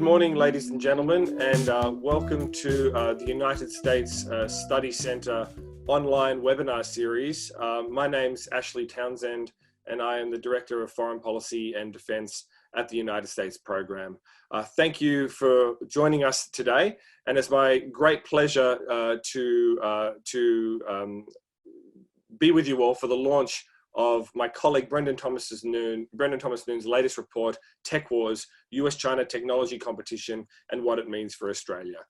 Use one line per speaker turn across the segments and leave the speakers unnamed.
morning, ladies and gentlemen, and welcome to the United States Study Centre online webinar series. My name's Ashley Townsend, and I am the Director of Foreign Policy and Defence at the United States Program. Thank you for joining us today, and it's my great pleasure to be with you all for the launch of my colleague Brendan Thomas Noon's latest report, Tech Wars, US-China Technology Competition and What It Means for Australia.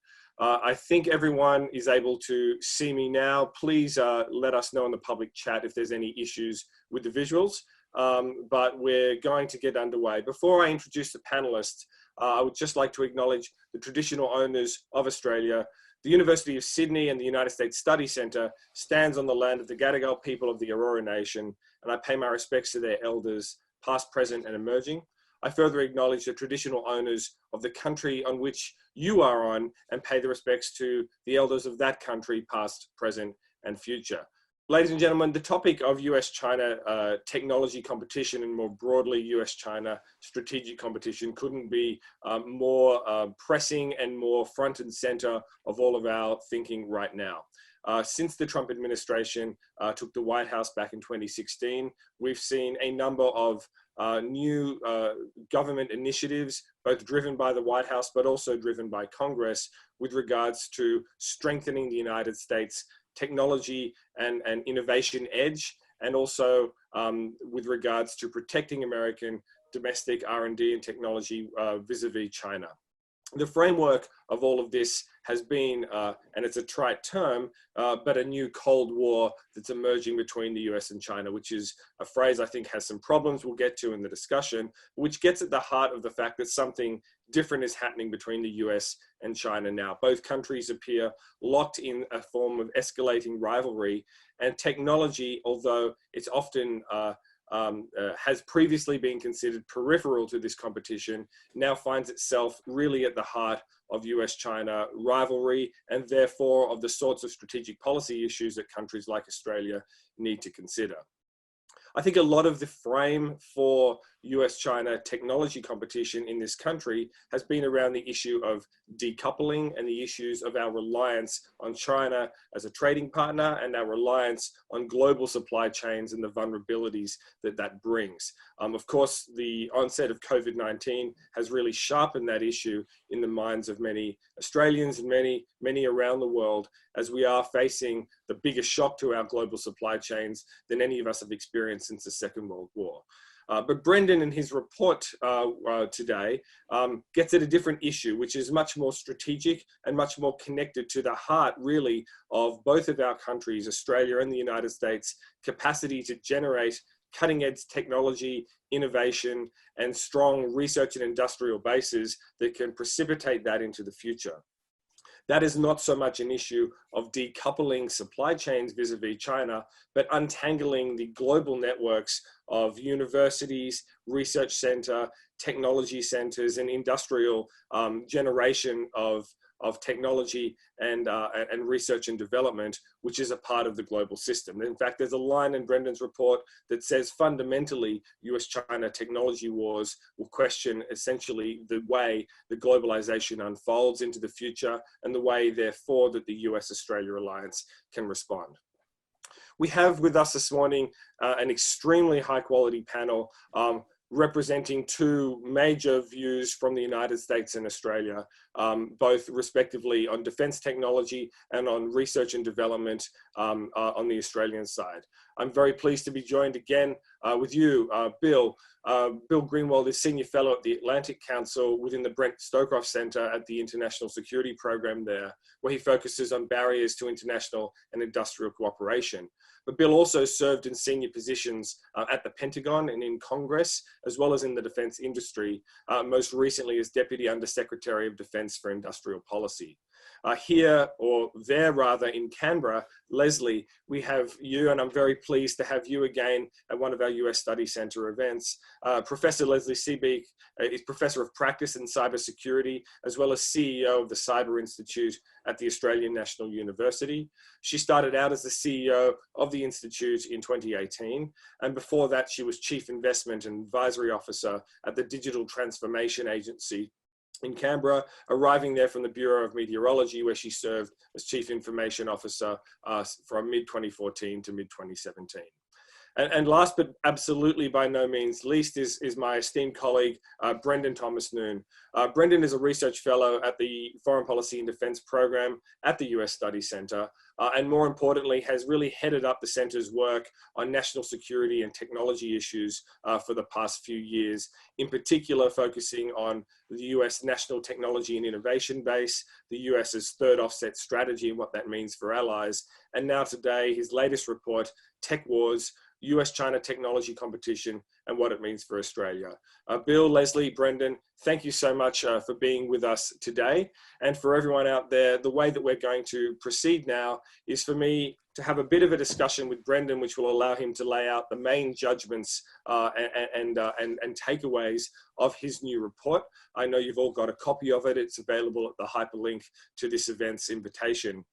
I think everyone is able to see me now. Please let us know in the public chat if there's any issues with the visuals, but we're going to get underway. Before I introduce the panelists, I would just like to acknowledge the traditional owners of Australia. The University of Sydney and the United States Study Centre stands on the land of the Gadigal people of the Eora Nation, and I pay my respects to their elders, past, present and emerging. I further acknowledge the traditional owners of the country on which you are on and pay the respects to the elders of that country, past, present and future. Ladies and gentlemen, the topic of US-China technology competition and more broadly US-China strategic competition couldn't be more pressing and more front and center of all of our thinking right now. Since the Trump administration took the White House back in 2016, we've seen a number of new government initiatives, both driven by the White House, but also driven by Congress with regards to strengthening the United States technology and innovation edge, and also with regards to protecting American domestic R&D and technology vis-a-vis China. The framework of all of this has been, and it's a trite term, but a new Cold War that's emerging between the US and China, which is a phrase I think has some problems we'll get to in the discussion, which gets at the heart of the fact that something different is happening between the US and China now. Both countries appear locked in a form of escalating rivalry, and technology, although it's often has previously been considered peripheral to this competition, now finds itself really at the heart of US-China rivalry, and therefore of the sorts of strategic policy issues that countries like Australia need to consider. I think a lot of the frame for US-China technology competition in this country has been around the issue of decoupling and the issues of our reliance on China as a trading partner and our reliance on global supply chains and the vulnerabilities that that brings. Of course, the onset of COVID-19 has really sharpened that issue in the minds of many Australians and many around the world, as we are facing the biggest shock to our global supply chains than any of us have experienced since the Second World War. But Brendan, in his report today, gets at a different issue, which is much more strategic and much more connected to the heart, really, of both of our countries, Australia and the United States, capacity to generate cutting-edge technology, innovation, and strong research and industrial bases that can precipitate that into the future. That is not so much an issue of decoupling supply chains vis-a-vis China, but untangling the global networks of universities, research center, technology centers, and industrial generation of technology and research and development, which is a part of the global system. In fact, there's a line in Brendan's report that says fundamentally US-China technology wars will question essentially the way the globalization unfolds into the future and the way, therefore, that the US-Australia alliance can respond. We have with us this morning an extremely high quality panel representing two major views from the United States and Australia, both respectively on defense technology and on research and development on the Australian side. I'm very pleased to be joined again with you, Bill. Bill Greenwald is Senior Fellow at the Atlantic Council within the Brent Stokroff Center at the International Security Program there, where he focuses on barriers to international and industrial cooperation. But Bill also served in senior positions at the Pentagon and in Congress, as well as in the defense industry, most recently as Deputy Undersecretary of Defense for Industrial Policy. Here, or there rather, in Canberra, Leslie, we have you, and I'm very pleased to have you again at one of our US Study Centre events. Professor Leslie Seebeek is Professor of Practice in Cybersecurity, as well as CEO of the Cyber Institute at the Australian National University. She started out as the CEO of the Institute in 2018, and before that she was Chief Investment and Advisory Officer at the Digital Transformation Agency in Canberra, arriving there from the Bureau of Meteorology, where she served as Chief Information Officer from mid-2014 to mid-2017. And last but absolutely by no means least is my esteemed colleague, Brendan Thomas Noon. Brendan is a research fellow at the Foreign Policy and Defense Program at the US Studies Center, and more importantly, has really headed up the center's work on national security and technology issues for the past few years, in particular focusing on the US National Technology and Innovation Base, the US's third offset strategy and what that means for allies, and now today, his latest report, Tech Wars, US-China technology competition and what it means for Australia. Bill, Leslie, Brendan, thank you so much for being with us today. And for everyone out there, the way that we're going to proceed now is for me to have a bit of a discussion with Brendan, which will allow him to lay out the main judgments and takeaways of his new report. I know you've all got a copy of it. It's available at the hyperlink to this event's invitation.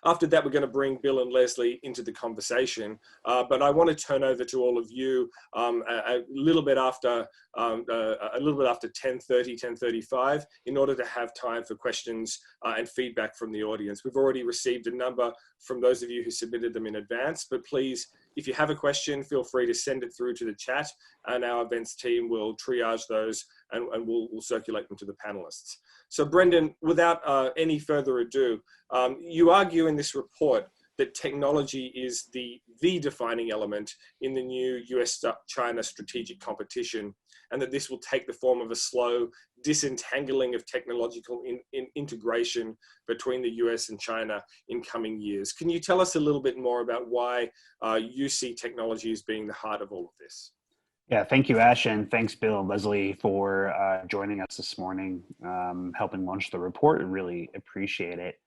After that, we're going to bring Bill and Leslie into the conversation, but I want to turn over to all of you a little bit after 10:30, 10:35, in order to have time for questions and feedback from the audience. We've already received a number from those of you who submitted them in advance, but please, if you have a question, feel free to send it through to the chat, and our events team will triage those and we'll circulate them to the panelists. So Brendan, without any further ado, you argue in this report that technology is the defining element in the new US-China strategic competition, and that this will take the form of a slow disentangling of technological integration between the US and China in coming years. Can you tell us a little bit more about why you see technology as being the heart of all of this?
Yeah, thank you, Ash, and thanks, Bill and Leslie, for joining us this morning, helping launch the report. I really appreciate it.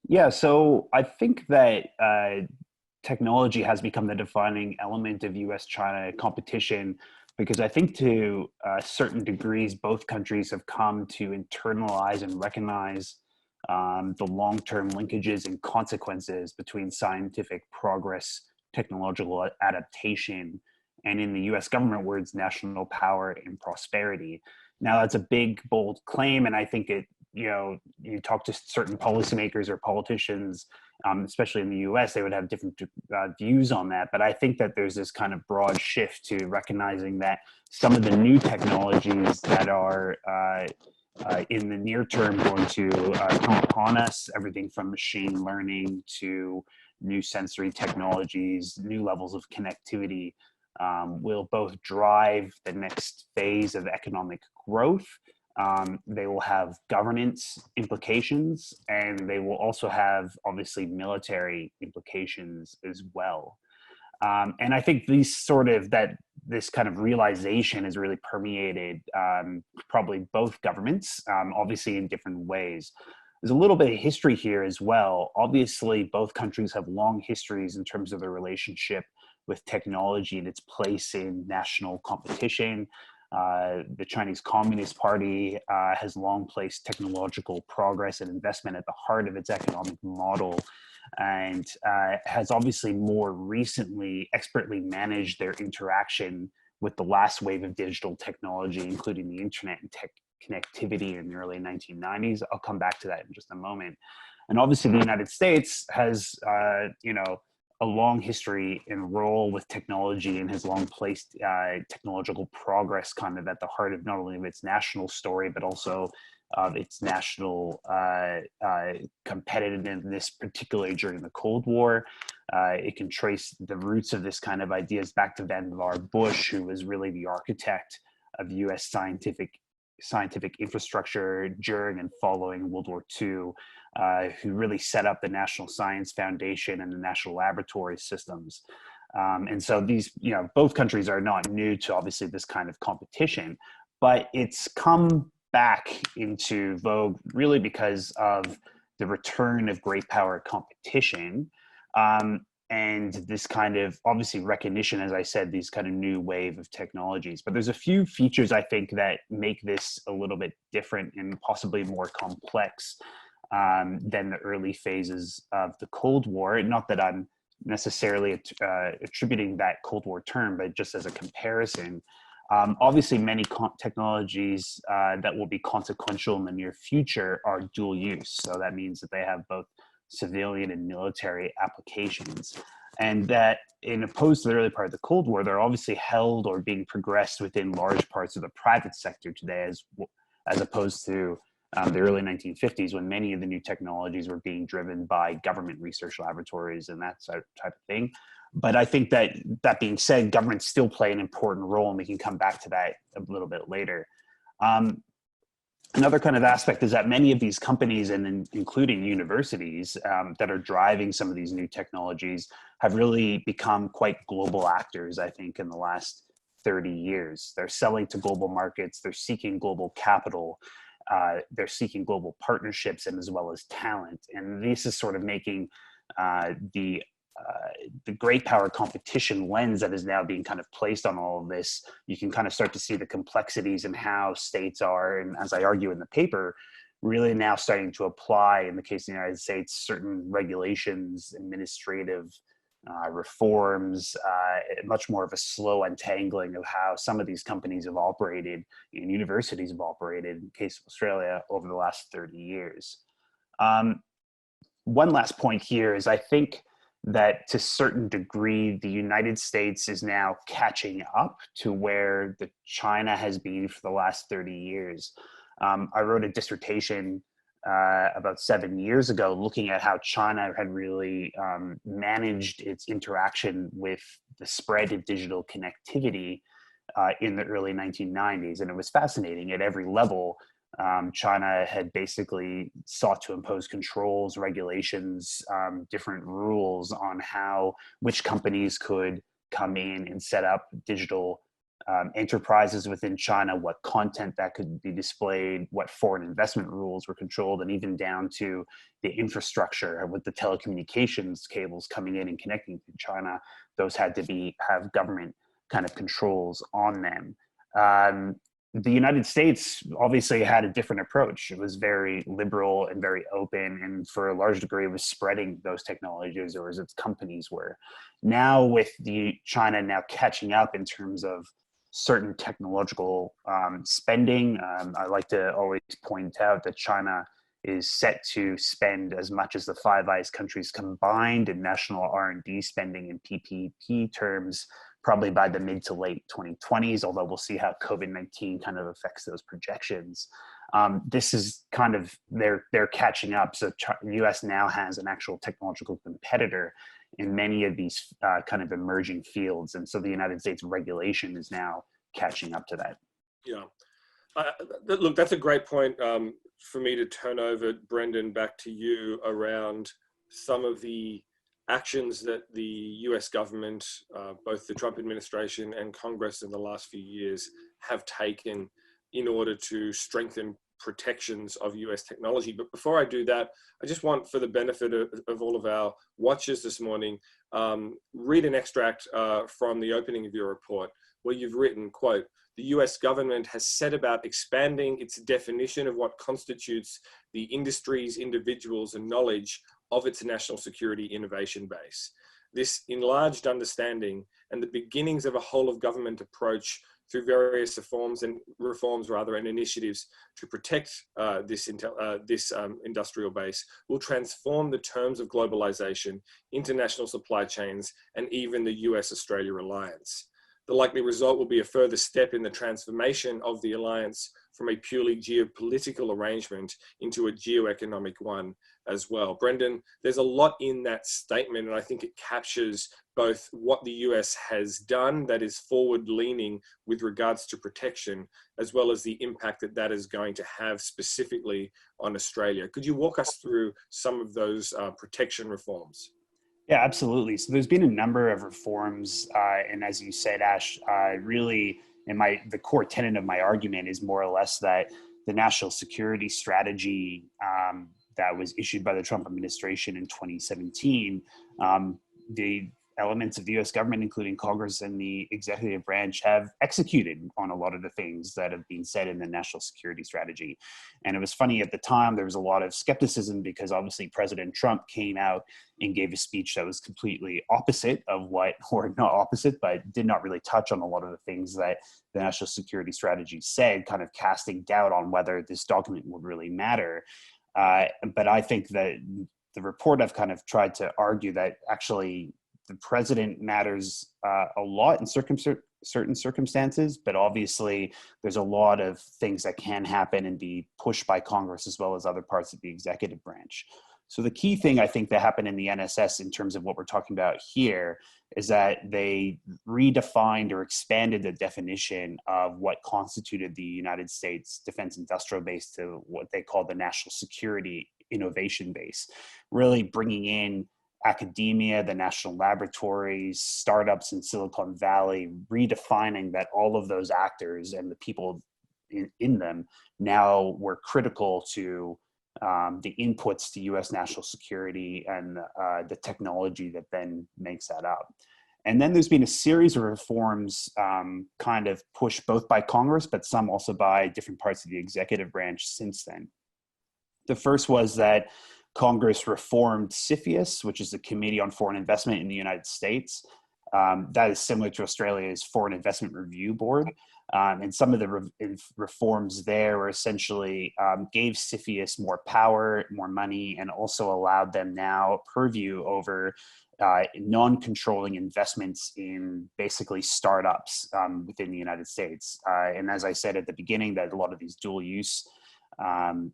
Yeah, so I think that technology has become the defining element of US-China competition because I think to certain degrees, both countries have come to internalize and recognize the long-term linkages and consequences between scientific progress, technological adaptation, and in the US government words, national power and prosperity. Now that's a big, bold claim, and I think it, you talk to certain policymakers or politicians, especially in the US, they would have different views on that. But I think that there's this kind of broad shift to recognizing that some of the new technologies that are in the near term going to come upon us, everything from machine learning to new sensory technologies, new levels of connectivity, will both drive the next phase of economic growth. They will have governance implications, and they will also have obviously military implications as well. And I think this kind of realization has really permeated probably both governments, obviously in different ways. There's a little bit of history here as well. Obviously, both countries have long histories in terms of their relationship with technology and its place in national competition. The Chinese Communist Party has long placed technological progress and investment at the heart of its economic model, and has obviously more recently expertly managed their interaction with the last wave of digital technology, including the internet and tech connectivity in the early 1990s. I'll come back to that in just a moment. And obviously the United States has, a long history and role with technology, and has long placed technological progress kind of at the heart of not only of its national story, but also of its national competitiveness, particularly during the Cold War. It can trace the roots of this kind of ideas back to Vannevar Bush, who was really the architect of US scientific infrastructure during and following World War II, who really set up the National Science Foundation and the national laboratory systems. And so these, both countries are not new to obviously this kind of competition, but it's come back into vogue really because of the return of great power competition. And this kind of obviously recognition, as I said, these kind of new wave of technologies. But there's a few features I think that make this a little bit different and possibly more complex than the early phases of the Cold War. Not that I'm necessarily attributing that Cold War term, but just as a comparison. Obviously, many technologies that will be consequential in the near future are dual use. So that means that they have both civilian and military applications. And that, in opposed to the early part of the Cold War, they're obviously held or being progressed within large parts of the private sector today, as opposed to the early 1950s, when many of the new technologies were being driven by government research laboratories and that type of thing. But I think that being said, governments still play an important role, and we can come back to that a little bit later. Another kind of aspect is that many of these companies, and including universities that are driving some of these new technologies, have really become quite global actors, I think, in the last 30 years. They're selling to global markets, they're seeking global capital, they're seeking global partnerships, and as well as talent. And this is sort of making the great power competition lens that is now being kind of placed on all of this. You can kind of start to see the complexities in how states are, and as I argue in the paper, really now starting to apply, in the case of the United States, certain regulations, administrative reforms, much more of a slow untangling of how some of these companies have operated and universities have operated, in the case of Australia, over the last 30 years. One last point here is, I think that to a certain degree, the United States is now catching up to where China has been for the last 30 years. I wrote a dissertation about 7 years ago looking at how China had really managed its interaction with the spread of digital connectivity in the early 1990s. And it was fascinating. At every level, China had basically sought to impose controls, regulations, different rules on which companies could come in and set up digital enterprises within China, what content that could be displayed, what foreign investment rules were controlled, and even down to the infrastructure with the telecommunications cables coming in and connecting to China. Those had to have government kind of controls on them. The United States obviously had a different approach. It was very liberal and very open, and for a large degree was spreading those technologies, or as its companies were. Now with China now catching up in terms of certain technological spending, I like to always point out that China is set to spend as much as the Five Eyes countries combined in national R&D spending in PPP terms, probably by the mid to late 2020s, although we'll see how COVID-19 kind of affects those projections. This is kind of, they're catching up. So the US now has an actual technological competitor in many of these kind of emerging fields. And so the United States regulation is now catching up to that.
Yeah. Look, that's a great point for me to turn over, Brendan, back to you around some of the actions that the US government, both the Trump administration and Congress in the last few years have taken in order to strengthen protections of US technology. But before I do that, I just want, for the benefit of all of our watchers this morning, read an extract from the opening of your report, where you've written, quote, "The US government has set about expanding its definition of what constitutes the industries, individuals, and knowledge of its national security innovation base. This enlarged understanding and the beginnings of a whole of government approach through various reforms and initiatives to protect this industrial base will transform the terms of globalization, international supply chains, and even the US-Australia alliance. The likely result will be a further step in the transformation of the alliance from a purely geopolitical arrangement into a geoeconomic one as well." Brendan, there's a lot in that statement, and I think it captures both what the US has done that is forward-leaning with regards to protection, as well as the impact that that is going to have specifically on Australia. Could you walk us through some of those protection reforms?
Yeah, absolutely. So there's been a number of reforms, and as you said, Ash, really, the core tenet of my argument is more or less that the national security strategy that was issued by the Trump administration in 2017, elements of the US government, including Congress and the executive branch, have executed on a lot of the things that have been said in the national security strategy. And it was funny at the time, there was a lot of skepticism because obviously President Trump came out and gave a speech that was completely opposite of what, or not opposite, but did not really touch on a lot of the things that the national security strategy said, kind of casting doubt on whether this document would really matter. But I think that the report, I've kind of tried to argue that actually the president matters a lot in certain circumstances, but obviously there's a lot of things that can happen and be pushed by Congress as well as other parts of the executive branch. So the key thing I think that happened in the NSS in terms of what we're talking about here is that they redefined or expanded the definition of what constituted the United States defense industrial base to what they call the national security innovation base, really bringing in academia, the national laboratories, startups in Silicon Valley, redefining that all of those actors and the people in them now were critical to the inputs to US national security and the technology that then makes that up. And then there's been a series of reforms kind of pushed both by Congress, but some also by different parts of the executive branch since then. The first was that Congress reformed CFIUS, which is the Committee on Foreign Investment in the United States. That is similar to Australia's Foreign Investment Review Board. And some of the reforms there were essentially gave CFIUS more power, more money, and also allowed them now purview over non-controlling investments in basically startups within the United States. And as I said at the beginning, that a lot of these dual use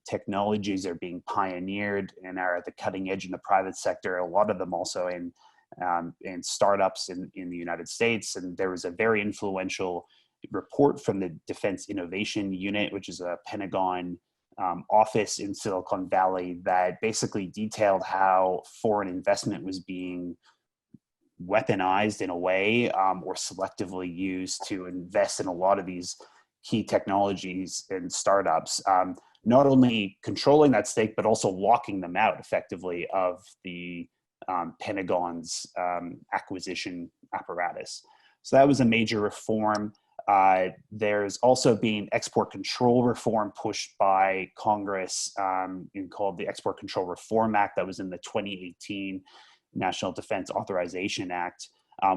technologies are being pioneered and are at the cutting edge in the private sector, a lot of them also in startups in the United States. And there was a very influential report from the Defense Innovation Unit, which is a Pentagon office in Silicon Valley, that basically detailed how foreign investment was being weaponized in a way or selectively used to invest in a lot of these key technologies and startups, not only controlling that stake, but also locking them out effectively of the Pentagon's acquisition apparatus. So that was a major reform. There's also been export control reform pushed by Congress called the Export Control Reform Act that was in the 2018 National Defense Authorization Act.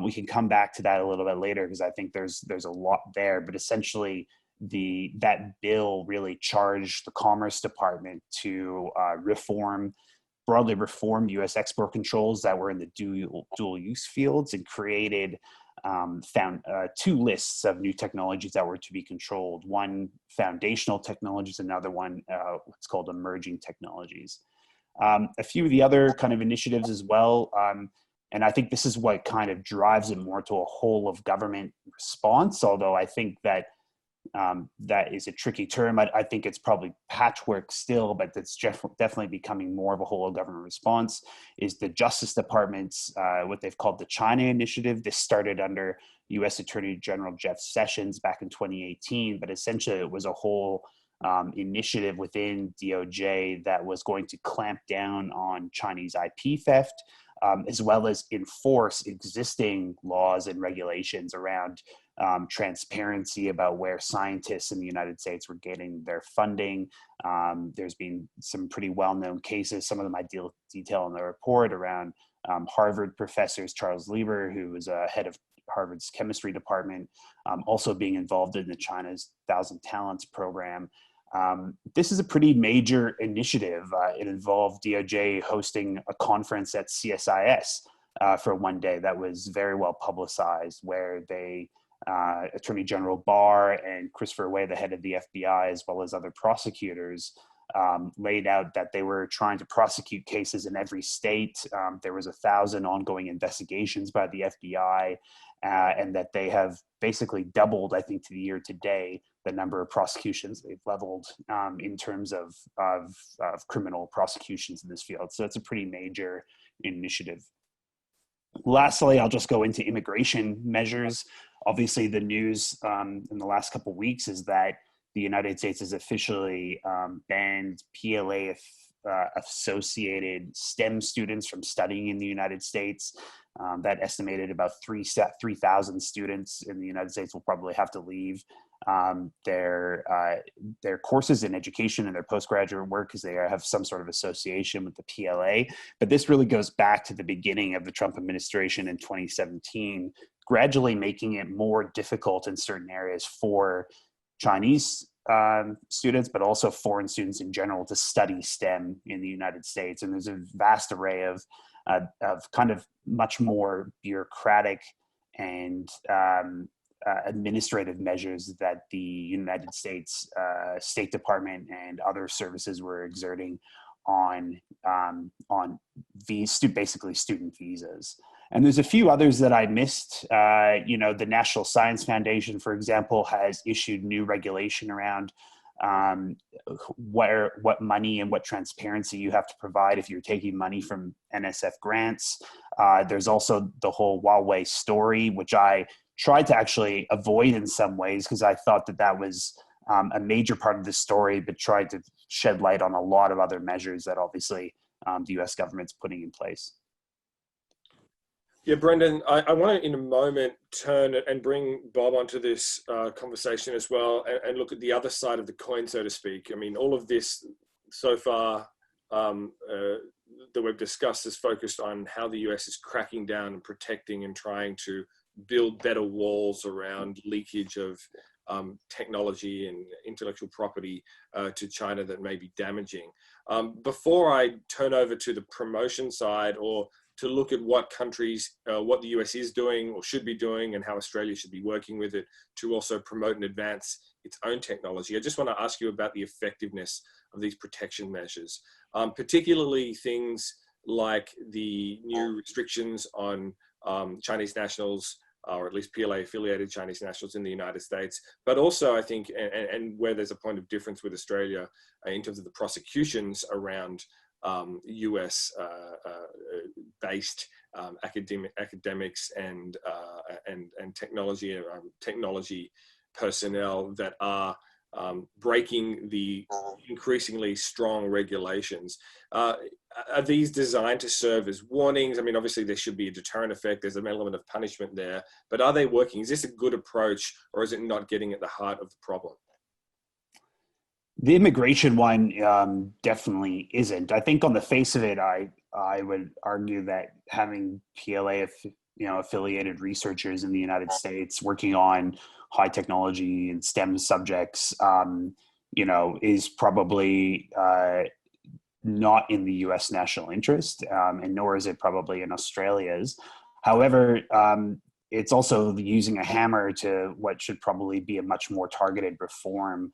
We can come back to that a little bit later because I think there's a lot there, but essentially that bill really charged the Commerce Department to broadly reform U.S. export controls that were in the dual use fields and created two lists of new technologies that were to be controlled. One, foundational technologies, another one, what's called emerging technologies. A few of the other kind of initiatives as well, and I think this is what kind of drives it more to a whole of government response, although I think that that is a tricky term. I think it's probably patchwork still, but it's definitely becoming more of a whole of government response, is the Justice Department's, what they've called the China Initiative. This started under U.S. Attorney General Jeff Sessions back in 2018, but essentially it was a whole initiative within DOJ that was going to clamp down on Chinese IP theft, as well as enforce existing laws and regulations around transparency about where scientists in the United States were getting their funding. There's been some pretty well-known cases, some of them I detail in the report, around Harvard professors, Charles Lieber, who was head of Harvard's chemistry department, also being involved in the China's 1,000 Talents program. This is a pretty major initiative. It involved DOJ hosting a conference at CSIS for one day that was very well publicized, where they Attorney General Barr and Christopher Wray, the head of the FBI, as well as other prosecutors, laid out that they were trying to prosecute cases in every state. There was 1,000 ongoing investigations by the FBI, and that they have basically doubled, I think, to the year today, the number of prosecutions they've leveled in terms of criminal prosecutions in this field. So it's a pretty major initiative. Lastly, I'll just go into immigration measures. Obviously, the news in the last couple of weeks is that the United States has officially banned PLA associated STEM students from studying in the United States. that estimated about 3,000 students in the United States will probably have to leave their courses in education and their postgraduate work because they have some sort of association with the PLA. But this really goes back to the beginning of the Trump administration in 2017, gradually making it more difficult in certain areas for Chinese students, but also foreign students in general to study STEM in the United States. And there's a vast array of kind of much more bureaucratic and administrative measures that the United States State Department and other services were exerting on these basically student visas. And there's a few others that I missed. The National Science Foundation, for example, has issued new regulation around what money and what transparency you have to provide if you're taking money from NSF grants. There's also the whole Huawei story, which I tried to actually avoid in some ways because I thought that was a major part of the story, but tried to shed light on a lot of other measures that obviously the US government's putting in place.
Yeah, Brendan, I want to in a moment turn and bring Bob onto this conversation as well and look at the other side of the coin, so to speak. I mean, all of this so far that we've discussed is focused on how the US is cracking down and protecting and trying to build better walls around leakage of technology and intellectual property to China that may be damaging. Before I turn over to the promotion side or to look at what countries, what the US is doing or should be doing and how Australia should be working with it to also promote and advance its own technology, I just want to ask you about the effectiveness of these protection measures, particularly things like the new restrictions on Chinese nationals, or at least PLA-affiliated Chinese nationals in the United States, but also I think, and where there's a point of difference with Australia in terms of the prosecutions around US-based academics and technology personnel that are breaking the increasingly strong regulations. Are these designed to serve as warnings? I mean, obviously there should be a deterrent effect. There's an element of punishment there, but are they working? Is this a good approach, or is it not getting at the heart of the problem?
The immigration one definitely isn't. I think on the face of it, I would argue that having PLA affiliated researchers in the United States working on high technology and STEM subjects, is probably not in the U.S. national interest, and nor is it probably in Australia's. However, it's also using a hammer to what should probably be a much more targeted reform,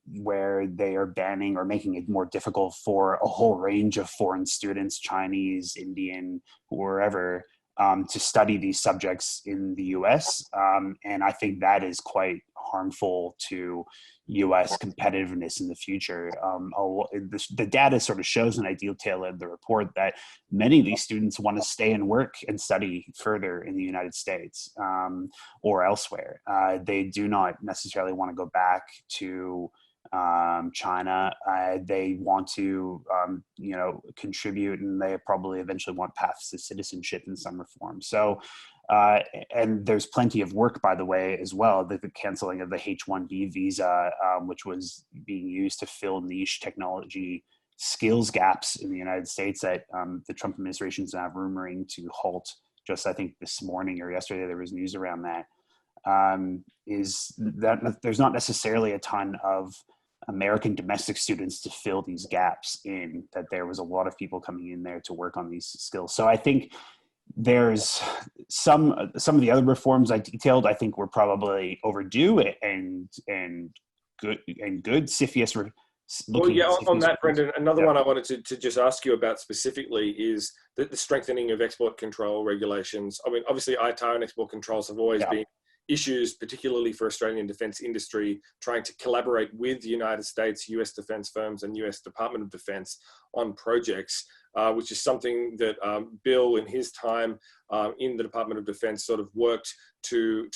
where they are banning or making it more difficult for a whole range of foreign students, Chinese, Indian, wherever, to study these subjects in the US. And I think that is quite harmful to US competitiveness in the future. The data sort of shows, and I detail in the report, that many of these students want to stay and work and study further in the United States or elsewhere. They do not necessarily want to go back to China. They want to, contribute, and they probably eventually want paths to citizenship in some reform. So, and there's plenty of work, by the way, as well. The canceling of the H-1B visa, which was being used to fill niche technology skills gaps in the United States that the Trump administration is now rumoring to halt. Just, I think, this morning or yesterday, there was news around that. Is that there's not necessarily a ton of American domestic students to fill these gaps in, that there was a lot of people coming in there to work on these skills. So I think there's some of the other reforms I detailed, I think were probably overdue and good. CFIUS looking
on that, Brendan, another one I wanted to just ask you about specifically is the strengthening of export control regulations. I mean, obviously ITAR and export controls have always been issues, particularly for Australian defence industry, trying to collaborate with the United States, US defence firms and US Department of Defence on projects, which is something that Bill in his time in the Department of Defence sort of worked to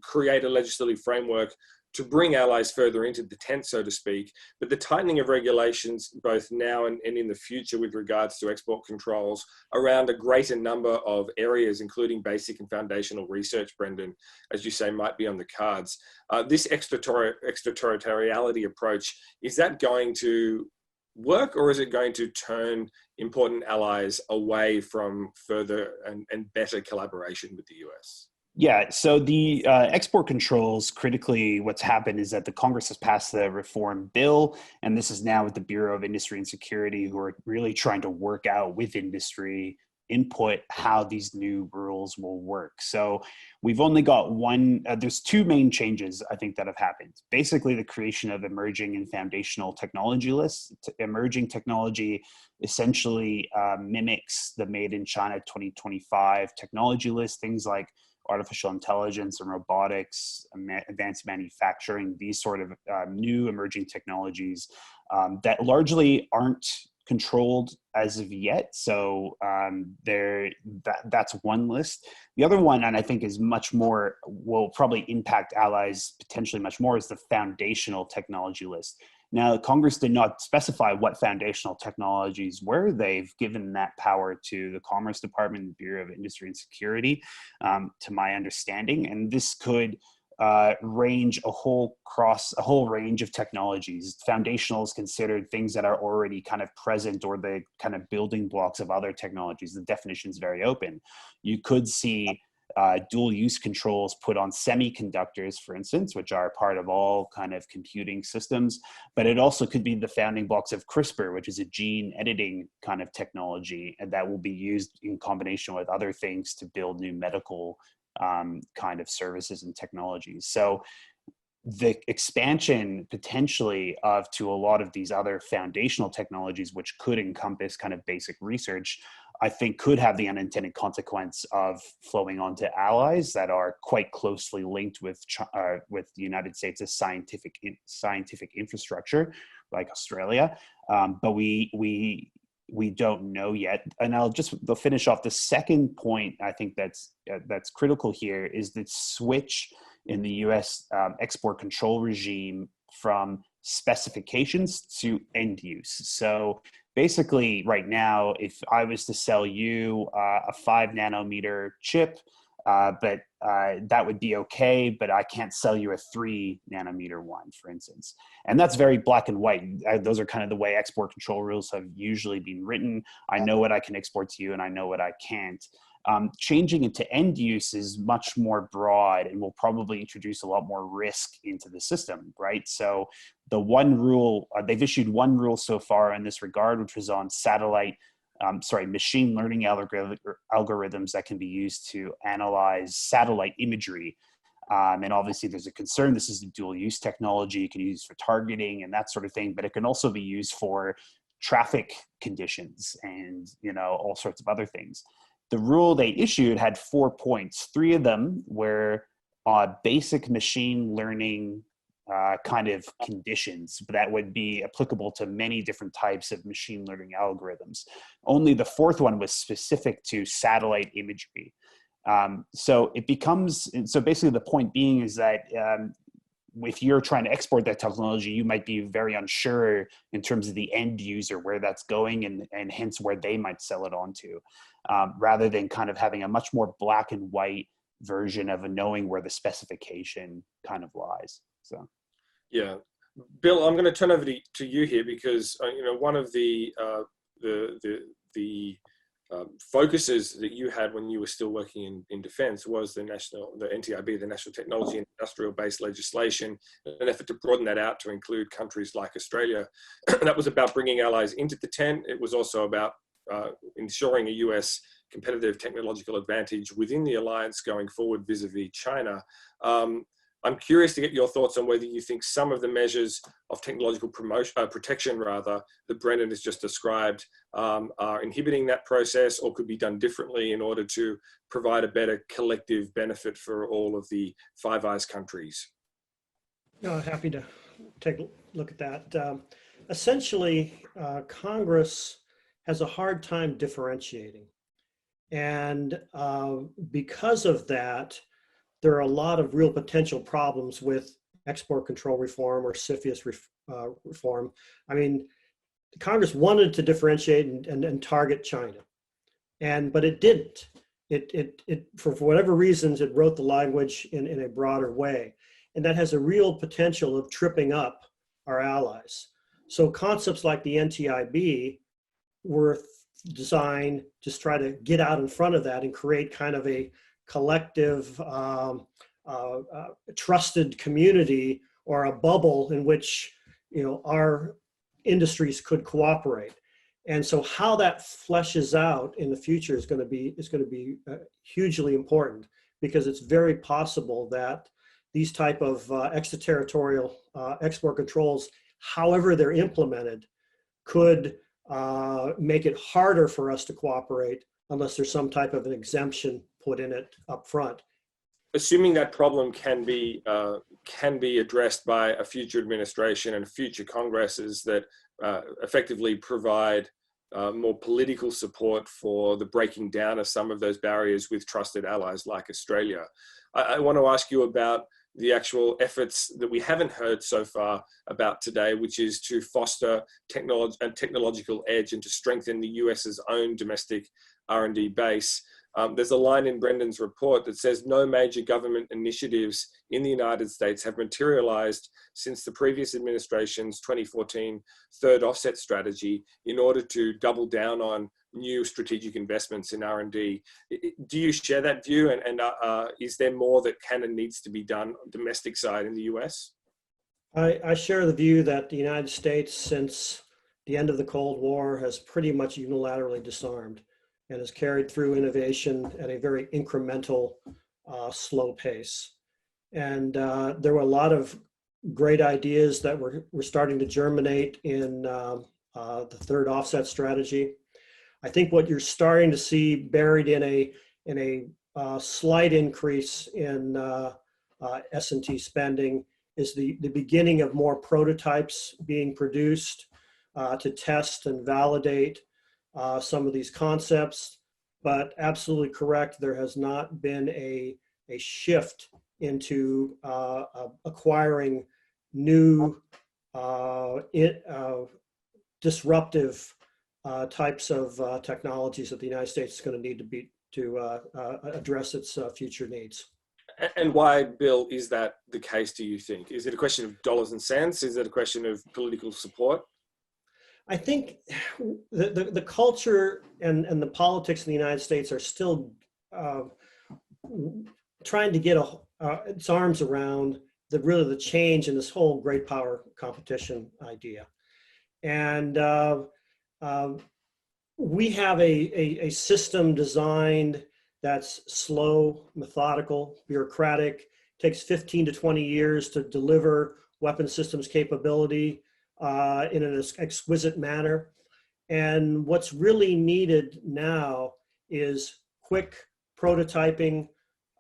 create a legislative framework to bring allies further into the tent, so to speak. But the tightening of regulations, both now and in the future with regards to export controls around a greater number of areas, including basic and foundational research, Brendan, as you say, might be on the cards. This extraterritoriality approach, is that going to work, or is it going to turn important allies away from further and better collaboration with the US?
Yeah, so the export controls, critically, what's happened is that the Congress has passed the reform bill, and this is now with the Bureau of Industry and Security, who are really trying to work out with industry input how these new rules will work. So we've only got one, there's two main changes I think that have happened. Basically the creation of emerging and foundational technology lists. Emerging technology essentially mimics the Made in China 2025 technology list, things like artificial intelligence and robotics, advanced manufacturing, these sort of new emerging technologies that largely aren't controlled as of yet. So that's one list. The other one, and I think is much more, will probably impact allies potentially much more, is the foundational technology list. Now, Congress did not specify what foundational technologies were. They've given that power to the Commerce Department and Bureau of Industry and Security, to my understanding. And this could range a whole range of technologies. Foundational is considered things that are already kind of present or the kind of building blocks of other technologies. The definition is very open. You could see dual use controls put on semiconductors, for instance, which are part of all kind of computing systems, but it also could be the founding blocks of CRISPR, which is a gene editing kind of technology, and that will be used in combination with other things to build new medical kind of services and technologies. So the expansion potentially to a lot of these other foundational technologies, which could encompass kind of basic research, I think could have the unintended consequence of flowing onto allies that are quite closely linked with the United States' scientific infrastructure, like Australia. But we don't know yet. And they'll finish off the second point. I think that's critical here is the switch in the U.S. Export control regime from specifications to end use. So basically, right now, if I was to sell you a 5 nanometer chip, but that would be okay, but I can't sell you a 3 nanometer one, for instance. And that's very black and white. Those are kind of the way export control rules have usually been written. I know what I can export to you and I know what I can't. Changing it to end use is much more broad and will probably introduce a lot more risk into the system, right? So the one rule, they've issued one rule so far in this regard, which was on machine learning algorithms that can be used to analyze satellite imagery. And obviously there's a concern, this is a dual use technology, you can use for targeting and that sort of thing, but it can also be used for traffic conditions and, all sorts of other things. The rule they issued had 4 points. 3 of them were basic machine learning kind of conditions that would be applicable to many different types of machine learning algorithms. Only the 4th one was specific to satellite imagery. So basically the point being is that if you're trying to export that technology, you might be very unsure in terms of the end user, where that's going and hence where they might sell it on to, rather than kind of having a much more black and white version of knowing where the specification kind of lies. So,
yeah, Bill, I'm going to turn over to you here because one of the focuses that you had when you were still working in defense was the NTIB, the National Technology and Industrial Based Legislation, an effort to broaden that out to include countries like Australia. That was about bringing allies into the tent. It was also about ensuring a US competitive technological advantage within the alliance going forward vis-a-vis China. I'm curious to get your thoughts on whether you think some of the measures of technological protection, that Brendan has just described, are inhibiting that process or could be done differently in order to provide a better collective benefit for all of the Five Eyes countries.
No, happy to take a look at that. Essentially, Congress has a hard time differentiating. And because of that, there are a lot of real potential problems with export control reform or CFIUS reform. I mean, Congress wanted to differentiate and target China, but it didn't. It for whatever reasons, it wrote the language in a broader way, and that has a real potential of tripping up our allies. So concepts like the NTIB were designed to try to get out in front of that and create kind of a collective, trusted community or a bubble in which, you know, our industries could cooperate. And so how that fleshes out in the future is going to be hugely important, because it's very possible that these type of extraterritorial export controls, however they're implemented, could make it harder for us to cooperate unless there's some type of an exemption put in it up front.
Assuming that problem can be addressed by a future administration and future Congresses that effectively provide more political support for the breaking down of some of those barriers with trusted allies like Australia. I want to ask you about the actual efforts that we haven't heard so far about today, which is to foster technological edge and to strengthen the US's own domestic R&D base. There's a line in Brendan's report that says no major government initiatives in the United States have materialized since the previous administration's 2014 third offset strategy in order to double down on new strategic investments in R&D. Do you share that view? And is there more that can and needs to be done on the domestic side in the US?
I share the view that the United States, since the end of the Cold War, has pretty much unilaterally disarmed and has carried through innovation at a very incremental, slow pace. And there were a lot of great ideas that were starting to germinate in the third offset strategy. I think what you're starting to see buried in a slight increase in S&T spending is the beginning of more prototypes being produced to test and validate some of these concepts. But absolutely correct, there has not been a shift into acquiring new disruptive types of technologies that the United States is going to need to address its future needs.
And why, Bill, is that the case, do you think? Is it a question of dollars and cents? Is it a question of political support?
I think the culture and the politics in the United States are still trying to get its arms around the change in this whole great power competition idea. And we have a system designed that's slow, methodical, bureaucratic, takes 15 to 20 years to deliver weapon systems capability in an exquisite manner. And what's really needed now is quick prototyping,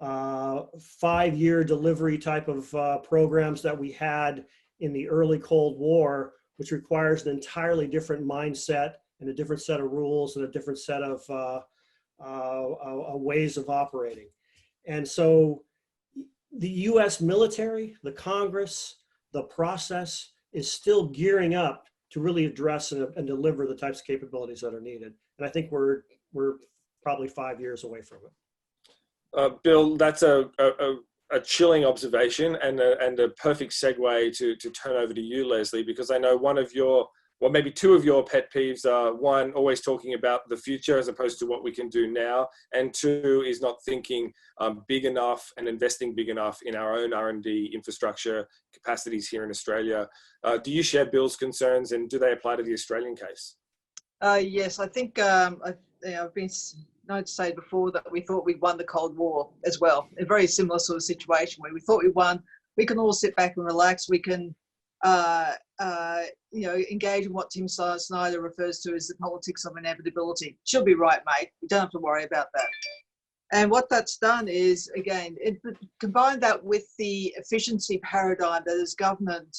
5-year delivery type of programs that we had in the early Cold War, which requires an entirely different mindset and a different set of rules and a different set of ways of operating. And so the US military, the Congress, the process is still gearing up to really address and deliver the types of capabilities that are needed. And I think we're probably 5 years away from it.
Bill, that's a chilling observation and a perfect segue to turn over to you, Leslie, because I know one of your, well, maybe two of your pet peeves are, one, always talking about the future as opposed to what we can do now, and two, is not thinking big enough and investing big enough in our own R&D infrastructure capacities here in Australia. Do you share Bill's concerns, and do they apply to the Australian case?
Yes, I think I've been known to say before that we thought we'd won the Cold War as well. A very similar sort of situation where we thought we won. We can all sit back and relax. We can engage in what Tim Snyder refers to as the politics of inevitability. She'll be right, mate. We don't have to worry about that. And what that's done is, again, combine that with the efficiency paradigm that is government,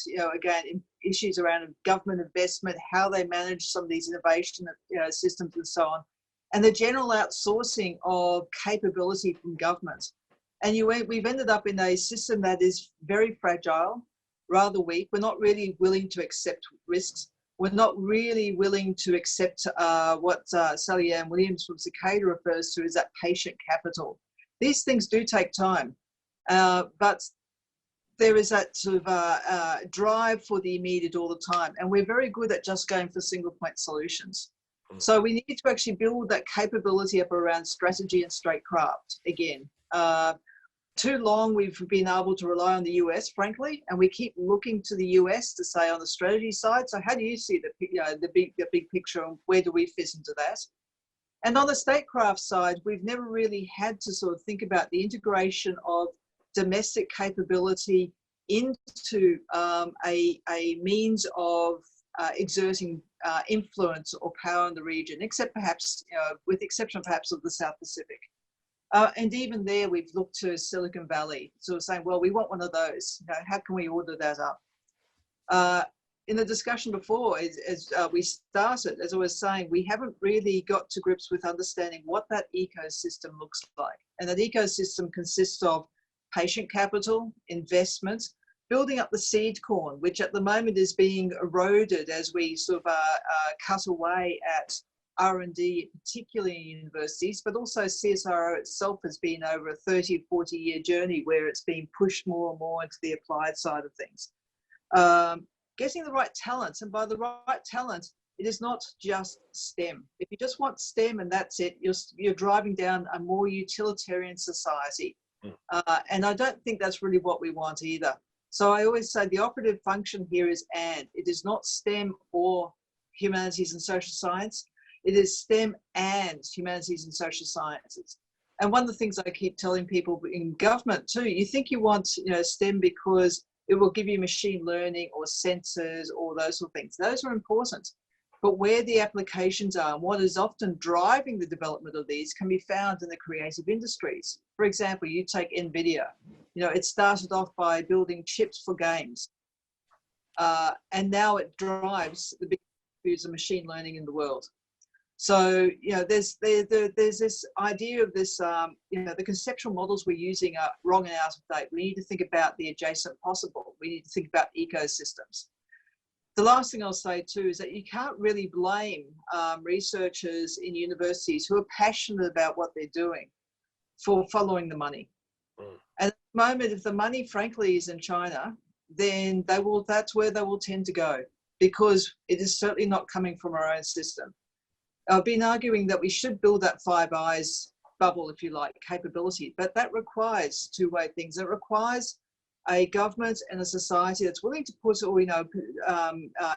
issues around government investment, how they manage some of these innovation systems and so on, and the general outsourcing of capability from government. And we've ended up in a system that is very fragile, rather weak. We're not really willing to accept risks. We're not really willing to accept what Sally Ann Williams from Cicada refers to as that patient capital. These things do take time, but there is that sort of drive for the immediate all the time. And we're very good at just going for single point solutions. So we need to actually build that capability up around strategy and statecraft again. Too long we've been able to rely on the US, frankly, and we keep looking to the US to say on the strategy side. So how do you see the big picture, and where do we fit into that? And on the statecraft side, we've never really had to sort of think about the integration of domestic capability into a means of exerting influence or power in the region, except perhaps, with the exception perhaps of the South Pacific. And even there, we've looked to Silicon Valley, sort of saying, well, we want one of those. How can we order that up? In the discussion before, as we started, as I was saying, we haven't really got to grips with understanding what that ecosystem looks like. And that ecosystem consists of patient capital, investment, building up the seed corn, which at the moment is being eroded as we sort of cut away at R&D, particularly in universities, but also CSIRO itself has been over a 30, 40-year journey where it's been pushed more and more into the applied side of things. Getting the right talents, and by the right talent, it is not just STEM. If you just want STEM and that's it, you're driving down a more utilitarian society. And I don't think that's really what we want either. So I always say the operative function here is and. It is not STEM or humanities and social science. It is STEM and humanities and social sciences. And one of the things I keep telling people in government too, you think you want STEM because it will give you machine learning or sensors or those sort of things. Those are important. But where the applications are and what is often driving the development of these can be found in the creative industries. For example, you take NVIDIA. It started off by building chips for games. And now it drives the biggest use of machine learning in the world. So, there's this idea of this, the conceptual models we're using are wrong and out of date. We need to think about the adjacent possible. We need to think about ecosystems. The last thing I'll say too is that you can't really blame researchers in universities who are passionate about what they're doing for following the money. And at the moment, if the money, frankly, is in China, then that's where they will tend to go, because it is certainly not coming from our own system. I've been arguing that we should build that Five Eyes bubble, if you like, capability, but that requires two-way things. It requires a government and a society that's willing to put,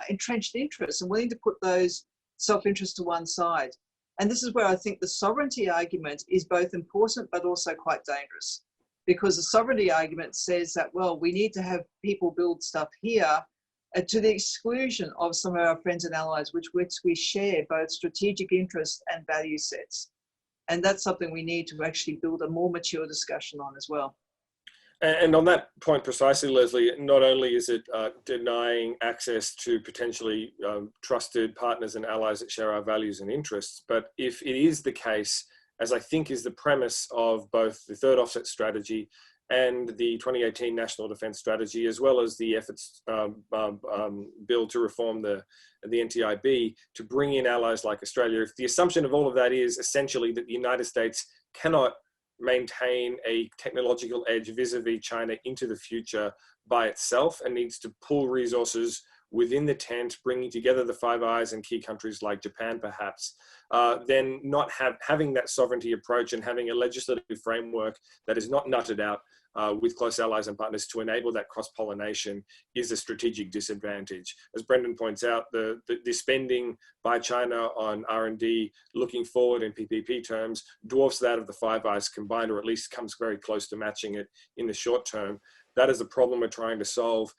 entrenched interests and willing to put those self-interests to one side. And this is where I think the sovereignty argument is both important, but also quite dangerous, because the sovereignty argument says that, well, we need to have people build stuff here to the exclusion of some of our friends and allies, which we share both strategic interests and value sets. And that's something we need to actually build a more mature discussion on as well.
And on that point precisely, Leslie, not only is it denying access to potentially trusted partners and allies that share our values and interests, but if it is the case, as I think is the premise of both the third offset strategy and the 2018 National Defence Strategy, as well as the efforts bill to reform the NTIB to bring in allies like Australia, if the assumption of all of that is essentially that the United States cannot maintain a technological edge vis-a-vis China into the future by itself and needs to pool resources within the tent, bringing together the Five Eyes and key countries like Japan, perhaps, then not having that sovereignty approach and having a legislative framework that is not nutted out with close allies and partners to enable that cross-pollination is a strategic disadvantage. As Brendan points out, the spending by China on R&D looking forward in PPP terms dwarfs that of the Five Eyes combined, or at least comes very close to matching it in the short term. That is the problem we're trying to solve.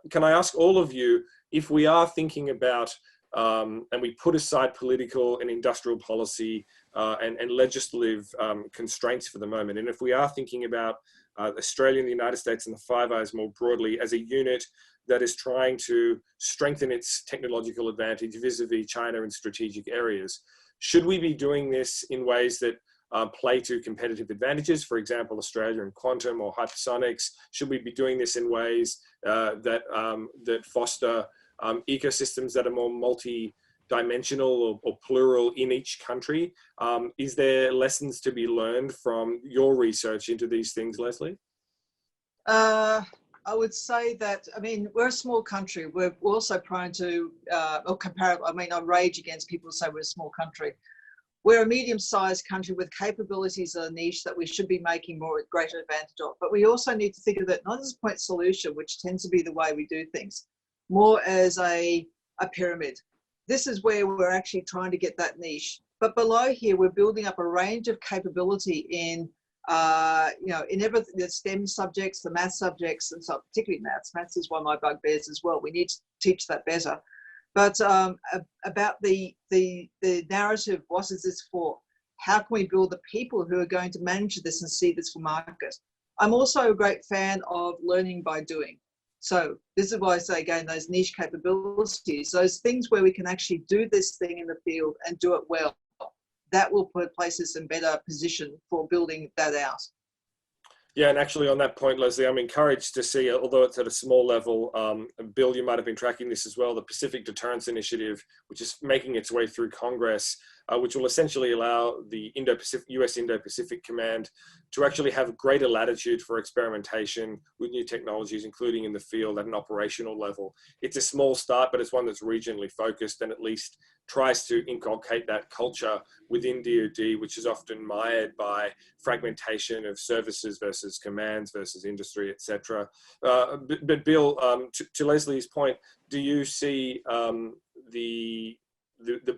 Can I ask all of you, if we are thinking about, and we put aside political and industrial policy and legislative constraints for the moment, and if we are thinking about Australia and the United States and the Five Eyes more broadly as a unit that is trying to strengthen its technological advantage vis-a-vis China in strategic areas, should we be doing this in ways that play to competitive advantages? For example, Australia in quantum or hypersonics. Should we be doing this in ways that foster ecosystems that are more multi-dimensional or plural in each country? Is there lessons to be learned from your research into these things, Leslie?
I would say that, I mean, we're a small country. We're also prone to, or comparable, I mean, I rage against people who say we're a small country. We're a medium-sized country with capabilities of a niche that we should be making more greater advantage of. But we also need to think of it not as a point solution, which tends to be the way we do things, more as a pyramid. This is where we're actually trying to get that niche. But below here, we're building up a range of capability in in everything, the STEM subjects, the math subjects, and so particularly maths. Maths is one of my bugbears as well. We need to teach that better. But about the narrative, what is this for? How can we build the people who are going to manage this and see this for market? I'm also a great fan of learning by doing. So this is why I say, again, those niche capabilities, those things where we can actually do this thing in the field and do it well. That will place us in better position for building that out.
Yeah, and actually on that point, Leslie, I'm encouraged to see, although it's at a small level, Bill, you might have been tracking this as well, the Pacific Deterrence Initiative, which is making its way through Congress, which will essentially allow the US Indo-Pacific Command to actually have greater latitude for experimentation with new technologies, including in the field at an operational level. It's a small start, but it's one that's regionally focused and at least tries to inculcate that culture within DoD, which is often mired by fragmentation of services versus commands versus industry, etc. But Bill, to Leslie's point, do you see the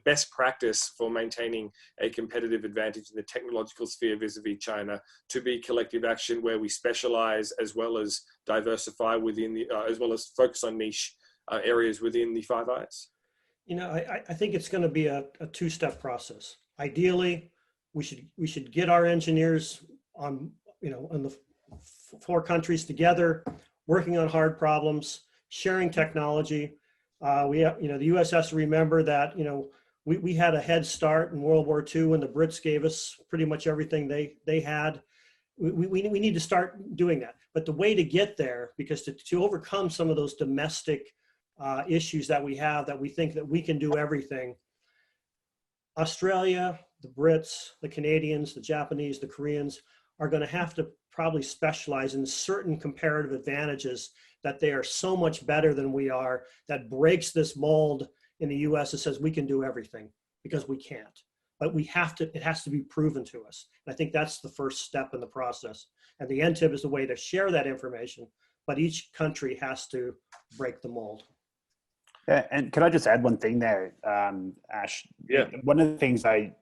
best practice for maintaining a competitive advantage in the technological sphere vis-a-vis China to be collective action where we specialize as well as diversify within the, as well as focus on niche areas within the Five Eyes?
You know, I think it's going to be a two-step process. Ideally, we should get our engineers on, on the four countries together, working on hard problems, sharing technology. The U.S. has to remember that, we had a head start in World War II when the Brits gave us pretty much everything they had. We need to start doing that. But the way to get there, because to overcome some of those domestic issues that we have, that we think that we can do everything, Australia, the Brits, the Canadians, the Japanese, the Koreans are going to have to probably specialize in certain comparative advantages that they are so much better than we are, that breaks this mold in the US that says we can do everything, because we can't. But it has to be proven to us. And I think that's the first step in the process. And the NTIP is the way to share that information, but each country has to break the mold.
Yeah, and can I just add one thing there, Ash?
Yeah.
One of the things I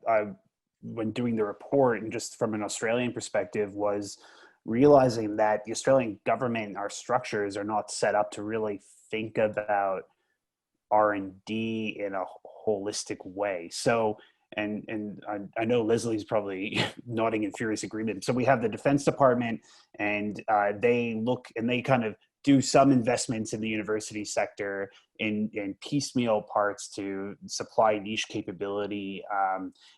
when doing the report, and just from an Australian perspective, was realizing that the Australian government, our structures are not set up to really think about R&D in a holistic way. So, and I know Leslie's probably nodding in furious agreement. So we have the Defense Department, and they look and they kind of do some investments in the university sector in piecemeal parts to supply niche capability.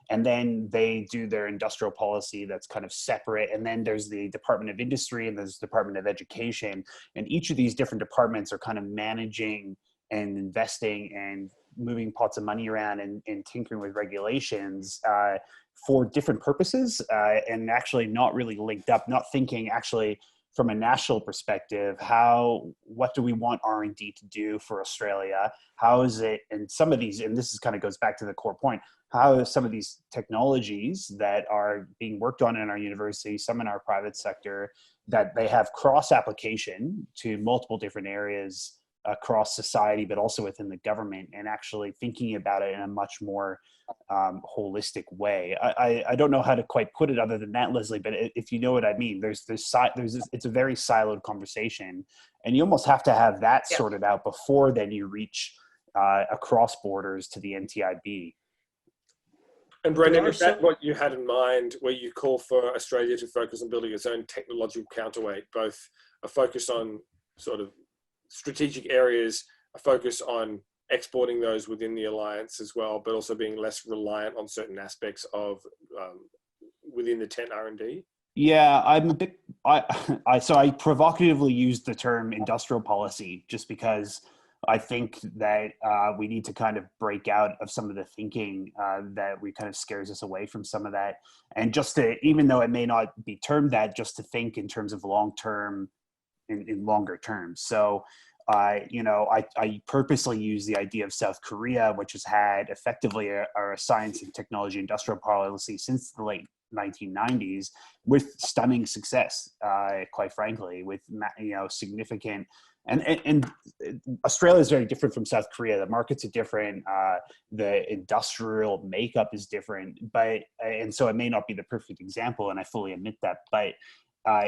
And then they do their industrial policy that's kind of separate. And then there's the Department of Industry and there's the Department of Education. And each of these different departments are kind of managing and investing and moving pots of money around and tinkering with regulations for different purposes, and actually not really linked up, not thinking actually from a national perspective, what do we want R&D to do for Australia? How is it, and some of these, and this is kind of goes back to the core point, how some of these technologies that are being worked on in our university, some in our private sector, that they have cross application to multiple different areas across society, but also within the government, and actually thinking about it in a much more holistic way. I don't know how to quite put it other than that, Leslie, but if you know what I mean, it's a very siloed conversation, and you almost have to have that sorted out before then you reach across borders to the NTIB.
And Brendan, is that what you had in mind, where you call for Australia to focus on building its own technological counterweight, both a focus on sort of strategic areas, a focus on exporting those within the alliance as well, but also being less reliant on certain aspects of within the 10 R&D?
Yeah, I'm a bit. So I provocatively used the term industrial policy just because I think that we need to kind of break out of some of the thinking that we kind of scares us away from some of that, and just to, even though it may not be termed that, just to think in terms of long term, in longer terms. So. I purposely use the idea of South Korea, which has had effectively a science and technology industrial policy since the late 1990s, with stunning success, quite frankly, with significant. And Australia is very different from South Korea. The markets are different. The industrial makeup is different, and so it may not be the perfect example, and I fully admit that, but.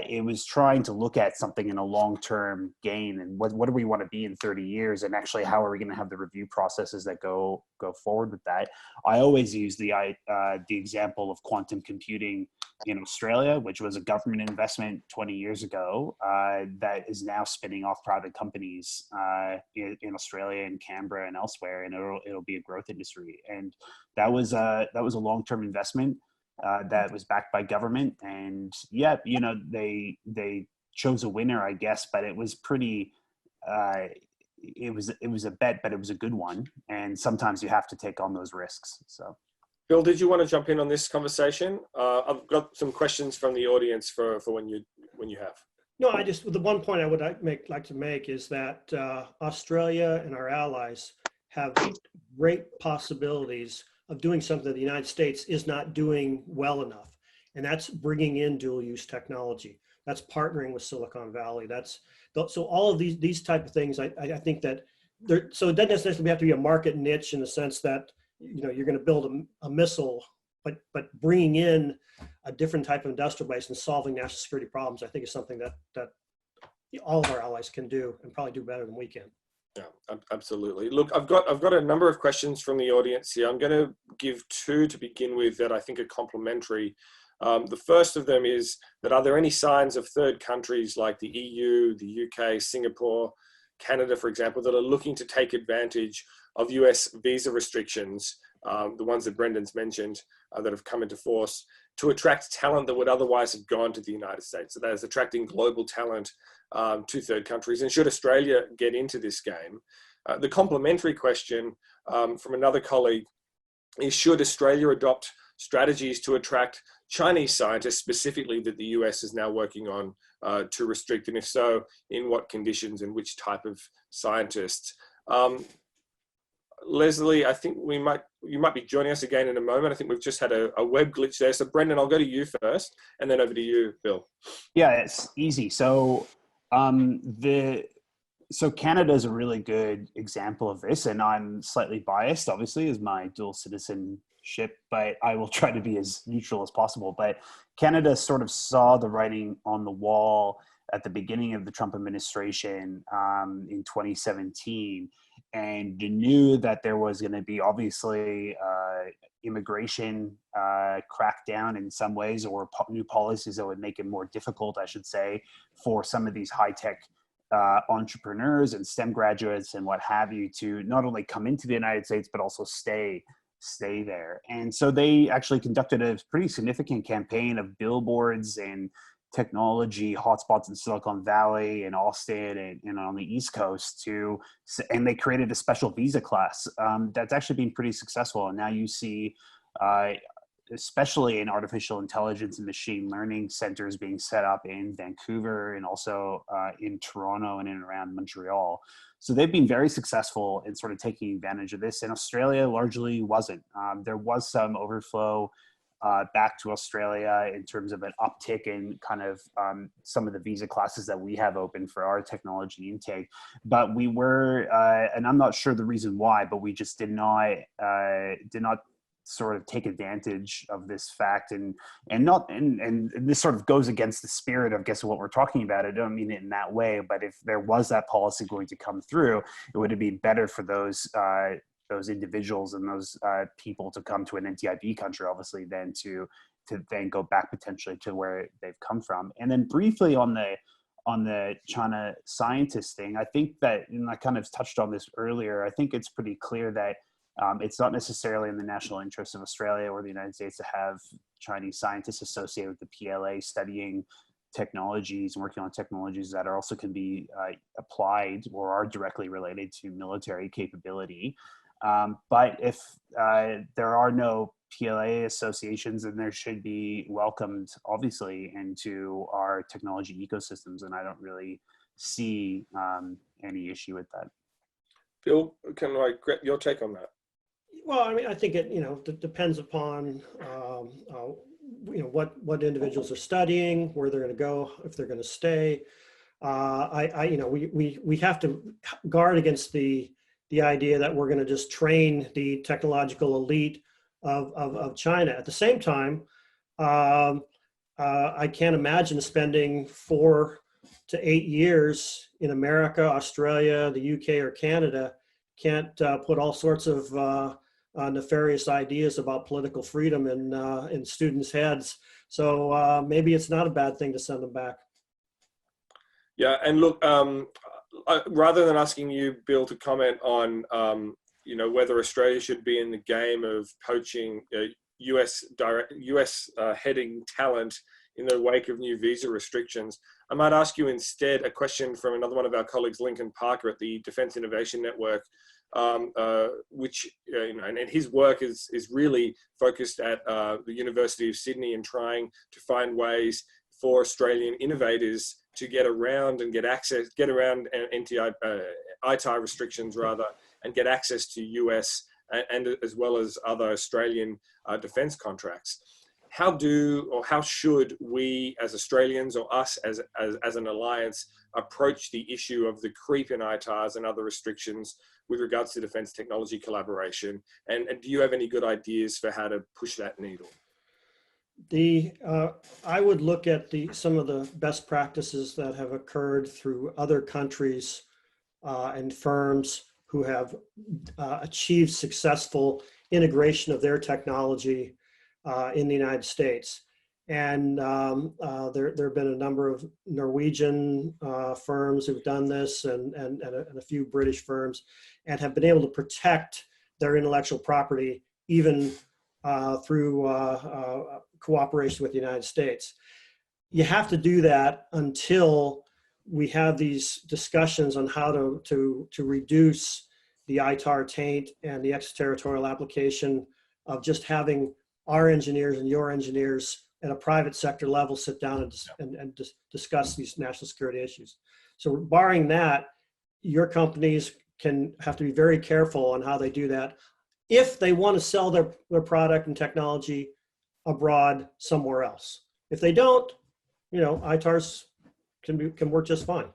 It was trying to look at something in a long-term gain, and what do we want to be in 30 years, and actually how are we going to have the review processes that go forward with that. I always use the example of quantum computing in Australia, which was a government investment 20 years ago that is now spinning off private companies in Australia and Canberra and elsewhere, and it'll be a growth industry. And that was a long-term investment. That was backed by government, and they chose a winner, I guess, but it was pretty. It was a bet, but it was a good one, and sometimes you have to take on those risks. So,
Bill, did you want to jump in on this conversation? I've got some questions from the audience for when you have.
No, the one point I would like to make is that Australia and our allies have great possibilities of doing something that the United States is not doing well enough. And that's bringing in dual use technology. That's partnering with Silicon Valley. So all of these type of things, I think that so it doesn't necessarily have to be a market niche in the sense that, you're going to build a missile, but bringing in a different type of industrial base and solving national security problems, I think is something that all of our allies can do and probably do better than we can.
Yeah, absolutely. Look, I've got a number of questions from the audience here. I'm going to give two to begin with that I think are complementary. The first of them is that are there any signs of third countries like the EU, the UK, Singapore, Canada, for example, that are looking to take advantage of US visa restrictions, the ones that Brendan's mentioned that have come into force, to attract talent that would otherwise have gone to the United States? So that is attracting global talent to third countries. And should Australia get into this game? The complementary question from another colleague is, should Australia adopt strategies to attract Chinese scientists specifically that the US is now working on to restrict? And if so, in what conditions and which type of scientists? Leslie, I think you might be joining us again in a moment. I think we've just had a web glitch there. So Brendan, I'll go to you first and then over to you, Bill.
Yeah, it's easy. So Canada is a really good example of this, and I'm slightly biased, obviously, as my dual citizenship, but I will try to be as neutral as possible. But Canada sort of saw the writing on the wall at the beginning of the Trump administration in 2017, and knew that there was going to be obviously immigration crackdown in some ways, or new policies that would make it more difficult, I should say, for some of these high-tech entrepreneurs and STEM graduates and what have you to not only come into the United States, but also stay there. And so they actually conducted a pretty significant campaign of billboards and technology hotspots in Silicon Valley and Austin and on the East Coast and they created a special visa class that's actually been pretty successful. And now you see, especially in artificial intelligence and machine learning centers being set up in Vancouver and also in Toronto and in and around Montreal. So they've been very successful in sort of taking advantage of this. And Australia largely wasn't. There was some overflow back to Australia in terms of an uptick in kind of some of the visa classes that we have open for our technology intake. But we were, and I'm not sure the reason why, but we just did not sort of take advantage of this fact and this sort of goes against the spirit of, I guess, what we're talking about. I don't mean it in that way, but if there was that policy going to come through, it would have been better for those individuals and those people to come to an NTIB country, obviously, than to then go back potentially to where they've come from. And then briefly on the China scientist thing, I think that, and I kind of touched on this earlier, I think it's pretty clear that It's not necessarily in the national interest of Australia or the United States to have Chinese scientists associated with the PLA studying technologies and working on technologies that are also can be applied or are directly related to military capability. But if there are no PLA associations, then there should be welcomed, obviously, into our technology ecosystems. And I don't really see any issue with that.
Bill, can I get your take on that?
Well, I mean, I think it depends upon what individuals are studying, where they're going to go, if they're going to stay. We have to guard against the idea that we're going to just train the technological elite of China. At the same time, I can't imagine spending 4 to 8 years in America, Australia, the UK, or Canada. Can't put all sorts of nefarious ideas about political freedom in students' heads. So maybe it's not a bad thing to send them back.
Yeah, and look, rather than asking you, Bill, to comment on whether Australia should be in the game of poaching US heading talent in the wake of new visa restrictions, I might ask you instead a question from another one of our colleagues, Lincoln Parker at the Defence Innovation Network, which and his work is really focused at the University of Sydney and trying to find ways for Australian innovators to get around ITAR restrictions rather, and get access to US and as well as other Australian defence contracts. How should we as Australians, or us as an alliance, approach the issue of the creep in ITARs and other restrictions with regards to defence technology collaboration? And do you have any good ideas for how to push that needle?
I would look at some of the best practices that have occurred through other countries and firms who have achieved successful integration of their technology in the United States. And there have been a number of Norwegian firms who've done this and a few British firms, and have been able to protect their intellectual property even through cooperation with the United States. You have to do that until we have these discussions on how to reduce the ITAR taint and the extraterritorial application of just having our engineers and your engineers at a private sector level sit down and discuss these national security issues. So barring that, your companies have to be very careful on how they do that if they want to sell their product and technology abroad somewhere else. If they don't, ITARs can work just fine.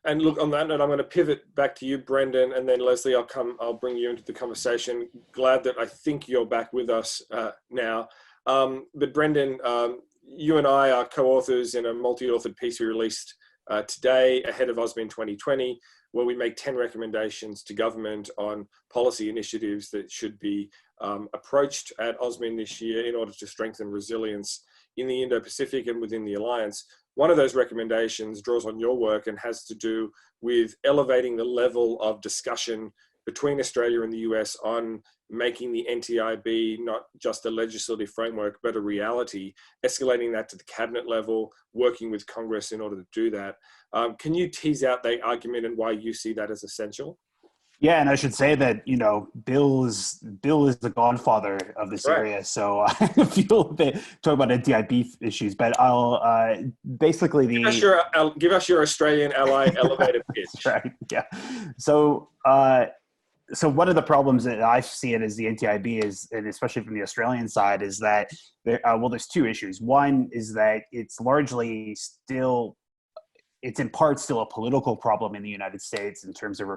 And look, on that note, I'm going to pivot back to you, Brendan, and then Leslie, I'll bring you into the conversation. Glad that I think you're back with us now. But Brendan, you and I are co-authors in a multi-authored piece we released today ahead of OSMIN 2020, where we make 10 recommendations to government on policy initiatives that should be approached at OSMIN this year in order to strengthen resilience in the Indo-Pacific and within the alliance. One of those recommendations draws on your work and has to do with elevating the level of discussion between Australia and the US on making the NTIB not just a legislative framework, but a reality, escalating that to the cabinet level, working with Congress in order to do that. Can you tease out the argument and why you see that as essential?
Yeah, and I should say that Bill is the godfather of this area. So I feel they talk about NTIB issues, but I'll basically
give us your Australian ally elevator pitch.
Right. Yeah. So one of the problems that I see it as the NTIB is, and especially from the Australian side, is that there's two issues. One is that it's largely it's in part still a political problem in the United States in terms of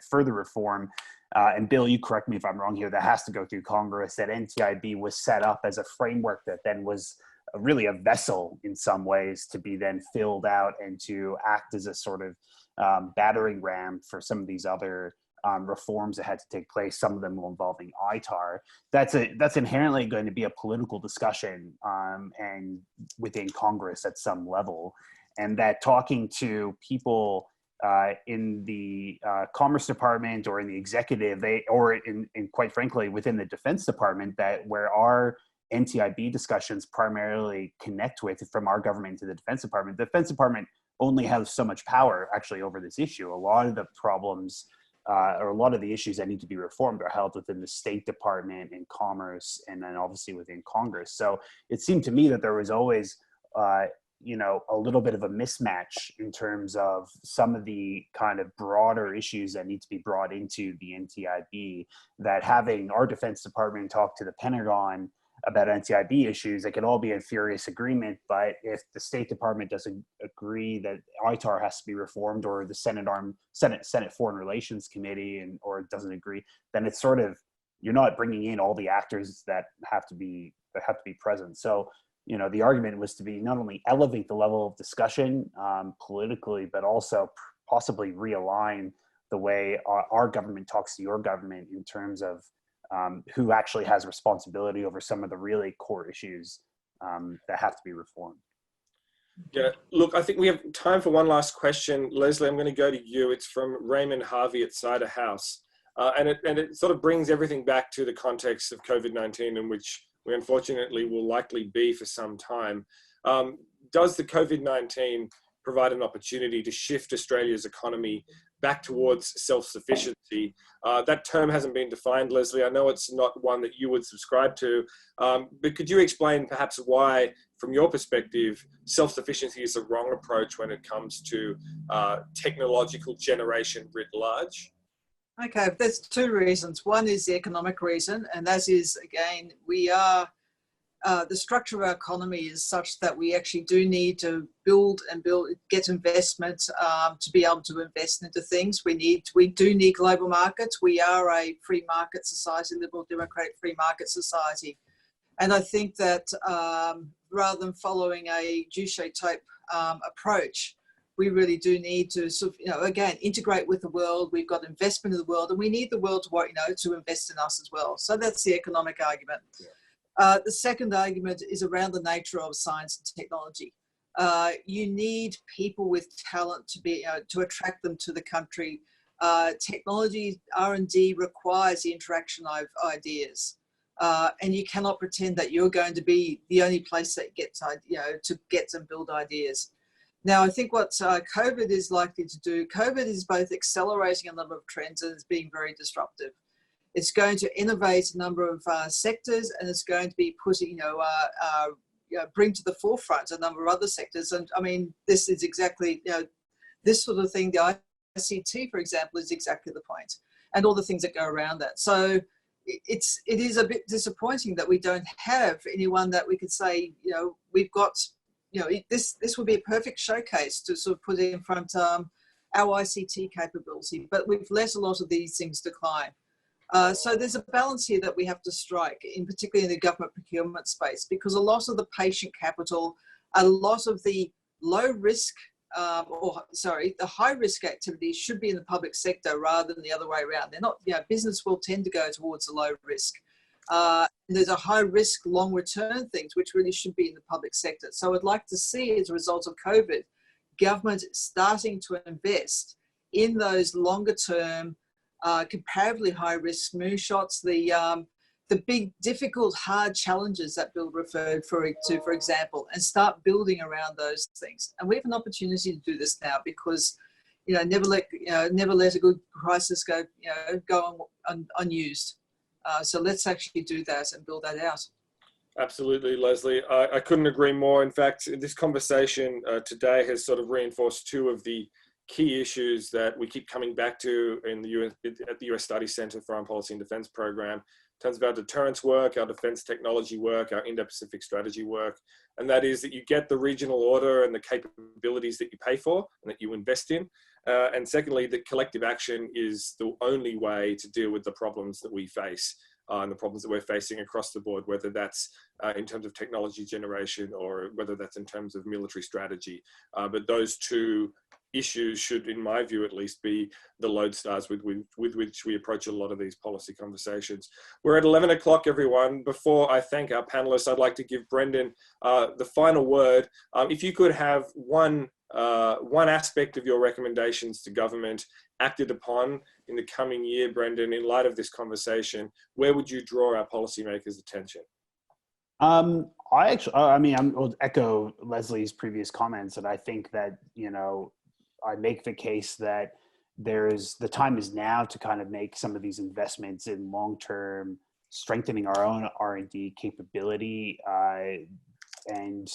further reform. And Bill, you correct me if I'm wrong here, that has to go through Congress. That NTIB was set up as a framework that then was really a vessel in some ways to be then filled out and to act as a sort of battering ram for some of these other reforms that had to take place, some of them involving ITAR. That's inherently going to be a political discussion and within Congress at some level. And that talking to people in the Commerce Department or in the executive, or in quite frankly within the Defense Department, that where our NTIB discussions primarily connect with from our government to the Defense Department. The Defense Department only has so much power actually over this issue. A lot of the problems or a lot of the issues that need to be reformed are held within the State Department and Commerce, and then obviously within Congress. So it seemed to me that there was always a little bit of a mismatch in terms of some of the kind of broader issues that need to be brought into the NTIB, that having our Defense Department talk to the Pentagon about NTIB issues, it could all be in furious agreement. But if the State Department doesn't agree that ITAR has to be reformed, or the Senate Foreign Relations Committee or doesn't agree, then it's sort of, you're not bringing in all the actors that have to be present. So, the argument was to be not only elevate the level of discussion politically, but also possibly realign the way our government talks to your government in terms of who actually has responsibility over some of the really core issues that have to be reformed.
Yeah, look, I think we have time for one last question. Leslie, I'm going to go to you. It's from Raymond Harvey at Cider House. And it sort of brings everything back to the context of COVID-19, in which we unfortunately will likely be for some time. Does the COVID-19 provide an opportunity to shift Australia's economy back towards self-sufficiency? That term hasn't been defined, Leslie. I know it's not one that you would subscribe to, but could you explain perhaps why, from your perspective, self-sufficiency is the wrong approach when it comes to technological generation writ large?
Okay, there's two reasons. One is the economic reason, and that is, again, we are, the structure of our economy is such that we actually do need to get investment to be able to invest into things. We do need global markets. We are a free market society, liberal democratic free market society. And I think that rather than following a Juche type approach, we really do need to sort of, again, integrate with the world. We've got investment in the world, and we need the world to invest in us as well. So that's the economic argument. Yeah. The second argument is around the nature of science and technology. You need people with talent to attract them to the country. Technology R&D requires the interaction of ideas. And you cannot pretend that you're going to be the only place that gets, to get and build ideas. Now, I think what COVID is likely to do, COVID is both accelerating a number of trends and it's being very disruptive. It's going to innovate a number of sectors, and it's going to be putting, bring to the forefront a number of other sectors. And I mean, this is exactly, this sort of thing, the ICT, for example, is exactly the point, and all the things that go around that. So it is a bit disappointing that we don't have anyone that we could say, we've got, this would be a perfect showcase to sort of put in front our ICT capability, but we've let a lot of these things decline. So there's a balance here that we have to strike, particularly in the government procurement space, because a lot of the patient capital, a lot of the the high risk activities should be in the public sector rather than the other way around. They're not, business will tend to go towards the low risk. There's a high risk, long return things, which really should be in the public sector. So I'd like to see, as a result of COVID, government starting to invest in those longer term, comparatively high risk moonshots, the big, difficult, hard challenges that Bill referred to, for example, and start building around those things. And we have an opportunity to do this now because, never let a good crisis go unused. So let's actually do that and build that out.
Absolutely, Leslie. I couldn't agree more. In fact, this conversation today has sort of reinforced two of the key issues that we keep coming back to in the at the US Study Center Foreign Policy and Defense Program, in terms of our deterrence work, our defense technology work, our Indo-Pacific strategy work, and that is that you get the regional order and the capabilities that you pay for and that you invest in. And secondly, that collective action is the only way to deal with the problems that we face and the problems that we're facing across the board, whether that's in terms of technology generation or whether that's in terms of military strategy. But those two issues should, in my view at least, be the lodestars with which we approach a lot of these policy conversations. We're at 11 o'clock, everyone. Before I thank our panelists, I'd like to give Brendan the final word. If you could have one one aspect of your recommendations to government acted upon in the coming year, Brendan, in light of this conversation, where would you draw our policymakers' attention?
I'll echo Leslie's previous comments, and I think that, I make the case that the time is now to kind of make some of these investments in long-term strengthening our own R&D capability. And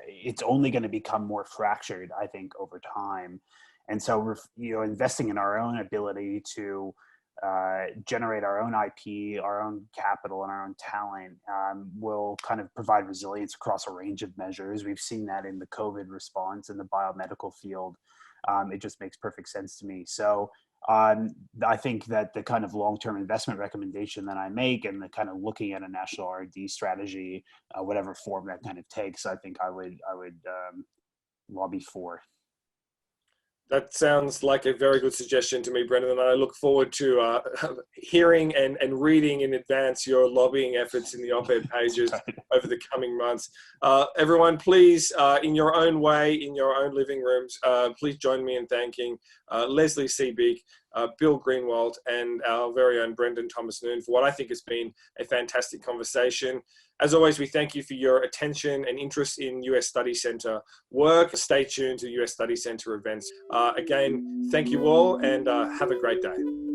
it's only going to become more fractured, I think, over time. And so, investing in our own ability to generate our own IP, our own capital, and our own talent will kind of provide resilience across a range of measures. We've seen that in the COVID response in the biomedical field. It just makes perfect sense to me. So I think that the kind of long-term investment recommendation that I make, and the kind of looking at a national R&D strategy, whatever form that kind of takes, I think I would lobby for.
That sounds like a very good suggestion to me, Brendan, and I look forward to hearing and reading in advance your lobbying efforts in the op-ed pages over the coming months. Everyone, please, in your own way, in your own living rooms, please join me in thanking Leslie Seebeek, Bill Greenwald, and our very own Brendan Thomas Noon for what I think has been a fantastic conversation. As always, we thank you for your attention and interest in US Study Centre work. Stay tuned to US Study Centre events. Again, thank you all, and have a great day.